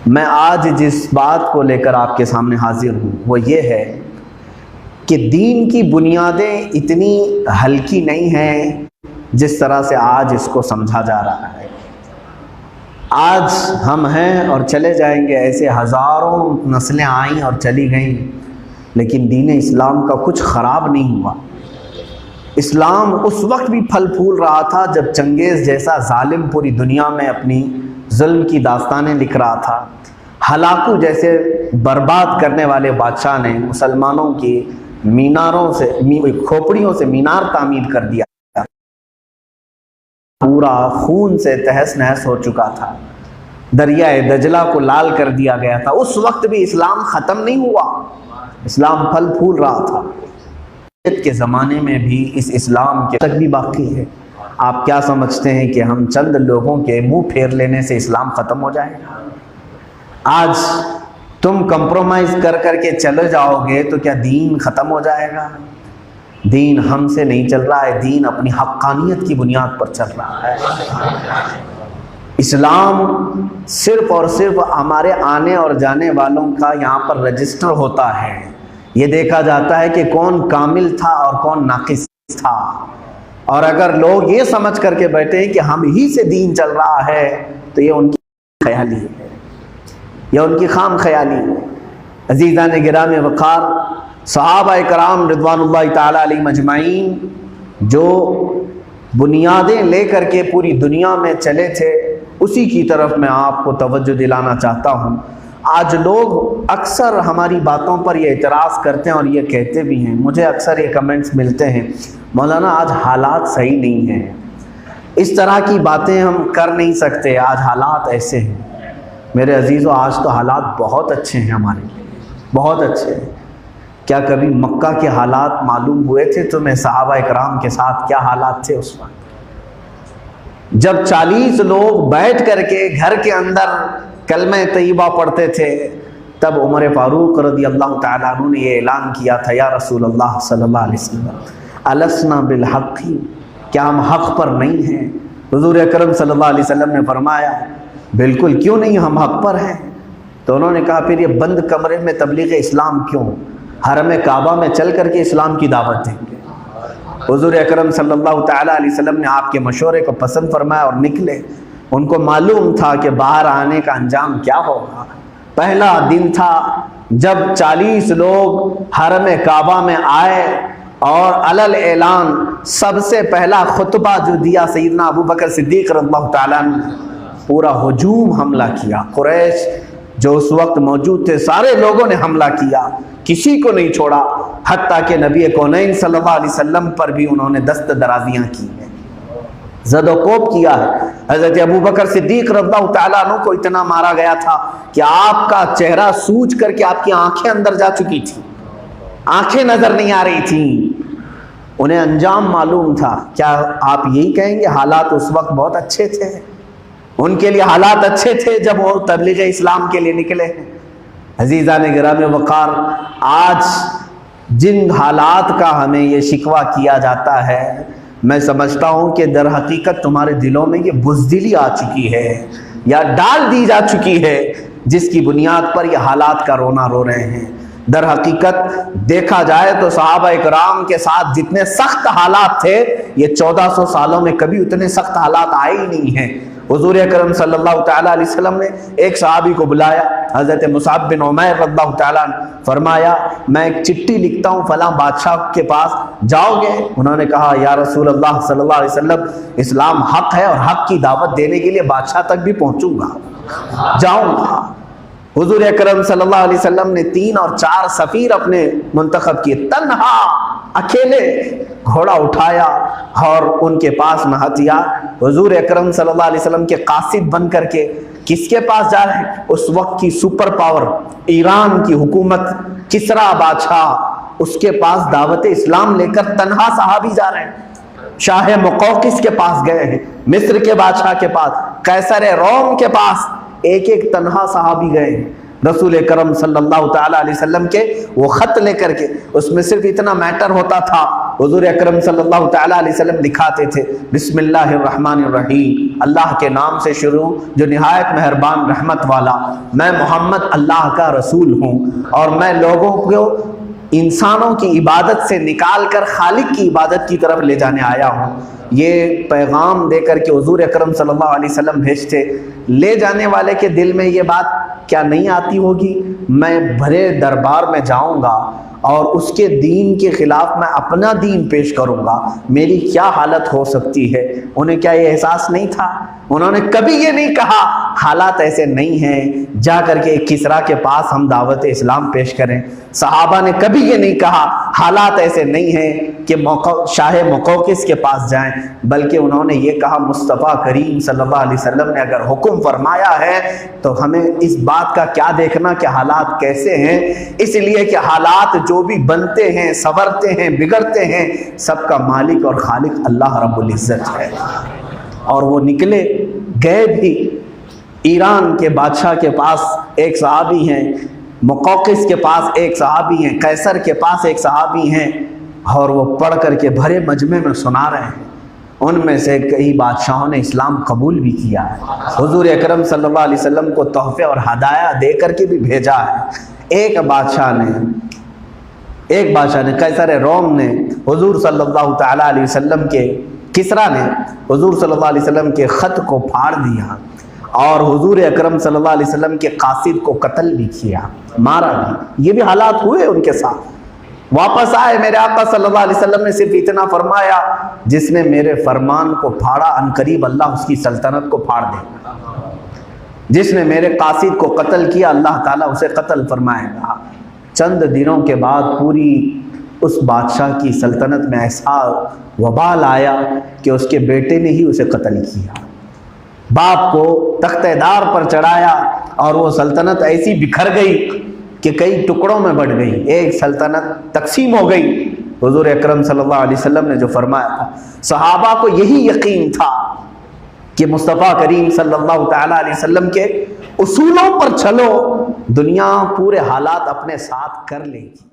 میں آج جس بات کو لے کر آپ کے سامنے حاضر ہوں وہ یہ ہے کہ دین کی بنیادیں اتنی ہلکی نہیں ہیں جس طرح سے آج اس کو سمجھا جا رہا ہے۔ آج ہم ہیں اور چلے جائیں گے، ایسے ہزاروں نسلیں آئیں اور چلی گئیں، لیکن دین اسلام کا کچھ خراب نہیں ہوا۔ اسلام اس وقت بھی پھل پھول رہا تھا جب چنگیز جیسا ظالم پوری دنیا میں اپنی ظلم کی داستانیں لکھ رہا تھا۔ ہلاکو جیسے برباد کرنے والے بادشاہ نے مسلمانوں کی میناروں سے کھوپڑیوں سے مینار تعمیر کر دیا، پورا خون سے تہس نہس ہو چکا تھا، دریائے دجلہ کو لال کر دیا گیا تھا۔ اس وقت بھی اسلام ختم نہیں ہوا، اسلام پھل پھول رہا تھا۔ کے زمانے میں بھی اس اسلام کے تک بھی باقی ہے۔ آپ کیا سمجھتے ہیں کہ ہم چند لوگوں کے منہ پھیر لینے سے اسلام ختم ہو جائے گا؟ آج تم کمپرومائز کر کر کے چلے جاؤ گے تو کیا دین ختم ہو جائے گا؟ دین ہم سے نہیں چل رہا ہے، دین اپنی حقانیت کی بنیاد پر چل رہا ہے۔ اسلام صرف اور صرف ہمارے آنے اور جانے والوں کا یہاں پر رجسٹر ہوتا ہے۔ یہ دیکھا جاتا ہے کہ کون کامل تھا اور کون ناقص تھا، اور اگر لوگ یہ سمجھ کر کے بیٹھے ہیں کہ ہم ہی سے دین چل رہا ہے تو یہ ان کی خیالی ہے، یہ ان کی خام خیالی ہے۔ عزیزان گرامی وقار، صحابہ کرام رضوان اللہ تعالی علیہم اجمعین جو بنیادیں لے کر کے پوری دنیا میں چلے تھے، اسی کی طرف میں آپ کو توجہ دلانا چاہتا ہوں۔ آج لوگ اکثر ہماری باتوں پر یہ اعتراض کرتے ہیں اور یہ کہتے بھی ہیں، مجھے اکثر یہ کمنٹس ملتے ہیں، مولانا آج حالات صحیح نہیں ہیں، اس طرح کی باتیں ہم کر نہیں سکتے، آج حالات ایسے ہیں۔ میرے عزیزو، آج تو حالات بہت اچھے ہیں، ہمارے بہت اچھے ہیں۔ کیا کبھی مکہ کے حالات معلوم ہوئے تھے تمہیں؟ صحابہ کرام کے ساتھ کیا حالات تھے اس وقت؟ جب 40 لوگ بیٹھ کر کے گھر کے اندر کلمہ طیبہ پڑھتے تھے، تب عمر فاروق رضی اللہ تعالیٰ عنہ نے یہ اعلان کیا تھا، یا رسول اللہ صلی اللہ علیہ وسلم السنا بالحق، کیا ہم حق پر نہیں ہیں؟ حضور اکرم صلی اللہ علیہ وسلم نے فرمایا بالکل، کیوں نہیں، ہم حق پر ہیں۔ تو انہوں نے کہا پھر یہ بند کمرے میں تبلیغ اسلام کیوں؟ حرم کعبہ میں چل کر کے اسلام کی دعوت دیں گے۔ حضور اکرم صلی اللہ تعالیٰ علیہ وسلم نے آپ کے مشورے کو پسند فرمایا اور نکلے۔ ان کو معلوم تھا کہ باہر آنے کا انجام کیا ہوگا۔ پہلا دن تھا جب 40 لوگ حرم کعبہ میں آئے اور علل اعلان سب سے پہلا خطبہ جو دیا سیدنا ابو بکر صدیق رضی اللہ تعالیٰ عنہ، پورا ہجوم حملہ کیا۔ قریش جو اس وقت موجود تھے سارے لوگوں نے حملہ کیا، کسی کو نہیں چھوڑا، حتیٰ کہ نبی کونین صلی اللہ علیہ وسلم پر بھی انہوں نے دست درازیاں کی ہیں، زد و کوب کیا ہے۔ حضرت ابو بکر صدیق رضی اللہ تعالیٰ عنہ کو اتنا مارا گیا تھا کہ آپ کا چہرہ سوج کر کے آپ کی آنکھیں اندر جا چکی تھی، آنکھیں نظر نہیں آ رہی تھیں، انہیں انجام معلوم تھا۔ کیا آپ یہی کہیں گے حالات اس وقت بہت اچھے تھے؟ ان کے لیے حالات اچھے تھے جب وہ تبلیغ اسلام کے لیے نکلے ہیں۔ عزیزان گرامی وقار، آج جن حالات کا ہمیں یہ شکوہ کیا جاتا ہے، میں سمجھتا ہوں کہ در حقیقت تمہارے دلوں میں یہ بزدلی آ چکی ہے یا ڈال دی جا چکی ہے، جس کی بنیاد پر یہ حالات کا رونا رو رہے ہیں۔ در حقیقت دیکھا جائے تو صحابہ کرام کے ساتھ جتنے سخت حالات تھے، یہ 1400 سالوں میں کبھی اتنے سخت حالات آئے ہی نہیں ہیں۔ حضور اکرم صلی اللہ تعالیٰ علیہ وسلم نے ایک صحابی کو بلایا، حضرت مصعب بن عمیر رضی اللہ تعالیٰ عنہ، فرمایا میں ایک چٹھی لکھتا ہوں فلاں بادشاہ کے پاس، جاؤ گے؟ انہوں نے کہا یا رسول اللہ صلی اللہ علیہ وسلم، اسلام حق ہے اور حق کی دعوت دینے کے لیے بادشاہ تک بھی پہنچوں گا، جاؤں گا۔ حضور اکرم صلی اللہ علیہ وسلم نے 3 اور 4 سفیر اپنے منتخب کیے، تنہا اکیلے گھوڑا اٹھایا اور ان کے پاس نہ ہتھیار، حضور اکرم صلی اللہ علیہ وسلم کے قاصد بن کر کے کس کے پاس جا رہے ہیں؟ اس وقت کی سپر پاور ایران کی حکومت، کسرا بادشاہ، اس کے پاس دعوت اسلام لے کر تنہا صحابی جا رہے ہیں۔ شاہ مقوقس کے پاس گئے ہیں، مصر کے بادشاہ کے پاس، قیصر روم کے پاس، ایک ایک تنہا صحابی گئے ہیں۔ رسول کرم صلی اللہ تعالیٰ علیہ وسلم کے وہ خط لے کر کے، اس میں صرف اتنا میٹر ہوتا تھا حضور اکرم صلی اللہ تعالیٰ علیہ وسلم دکھاتے تھے بسم اللہ الرحمن الرحیم، اللہ کے نام سے شروع جو نہایت مہربان رحمت والا، میں محمد اللہ کا رسول ہوں اور میں لوگوں کو انسانوں کی عبادت سے نکال کر خالق کی عبادت کی طرف لے جانے آیا ہوں۔ یہ پیغام دے کر کے حضور اکرم صلی اللہ علیہ وسلم بھیجتے، لے جانے والے کے دل میں یہ بات کیا نہیں آتی ہوگی، میں بھرے دربار میں جاؤں گا اور اس کے دین کے خلاف میں اپنا دین پیش کروں گا، میری کیا حالت ہو سکتی ہے؟ انہیں کیا یہ احساس نہیں تھا؟ انہوں نے کبھی یہ نہیں کہا حالات ایسے نہیں ہیں جا کر کے کسرا کے پاس ہم دعوت اسلام پیش کریں۔ صحابہ نے کبھی یہ نہیں کہا حالات ایسے نہیں ہیں کہ شاہ مقوقس کے پاس جائیں، بلکہ انہوں نے یہ کہا مصطفیٰ کریم صلی اللہ علیہ وسلم نے اگر حکم فرمایا ہے تو ہمیں اس بات کا کیا دیکھنا کہ حالات کیسے ہیں، اس لیے کہ حالات جو بھی بنتے ہیں، سنورتے ہیں، بگڑتے ہیں، سب کا مالک اور خالق اللہ رب العزت ہے۔ اور وہ نکلے، گئے بھی، ایران کے بادشاہ کے پاس ایک صحابی ہیں، مقوقس کے پاس ایک صحابی ہیں، قیصر کے پاس ایک صحابی ہیں، اور وہ پڑھ کر کے بھرے مجمع میں سنا رہے ہیں۔ ان میں سے کئی بادشاہوں نے اسلام قبول بھی کیا ہے، حضور اکرم صلی اللہ علیہ وسلم کو تحفے اور ہدایہ دے کر کے بھی بھیجا ہے۔ ایک بادشاہ نے قیصر روم نے حضور صلی اللہ تعالیٰ علیہ وسلم کے، کسرا نے حضور صلی اللہ علیہ وسلم کے خط کو پھاڑ دیا اور حضور اکرم صلی اللہ علیہ وسلم کے قاصد کو قتل بھی کیا، مارا بھی۔ یہ بھی حالات ہوئے ان کے ساتھ۔ واپس آئے، میرے آقا صلی اللہ علیہ وسلم نے صرف اتنا فرمایا جس نے میرے فرمان کو پھاڑا عنقریب اللہ اس کی سلطنت کو پھاڑ دے گا، جس نے میرے قاصد کو قتل کیا اللہ تعالیٰ اسے قتل فرمائے گا۔ چند دنوں کے بعد پوری اس بادشاہ کی سلطنت میں ایسا وبال آیا کہ اس کے بیٹے نے ہی اسے قتل کیا، باپ کو تخت دار پر چڑھایا اور وہ سلطنت ایسی بکھر گئی کہ کئی ٹکڑوں میں بٹ گئی، ایک سلطنت تقسیم ہو گئی۔ حضور اکرم صلی اللہ علیہ وسلم نے جو فرمایا تھا، صحابہ کو یہی یقین تھا کہ مصطفیٰ کریم صلی اللہ تعالیٰ علیہ وسلم کے اصولوں پر چلو، دنیا پورے حالات اپنے ساتھ کر لے گی۔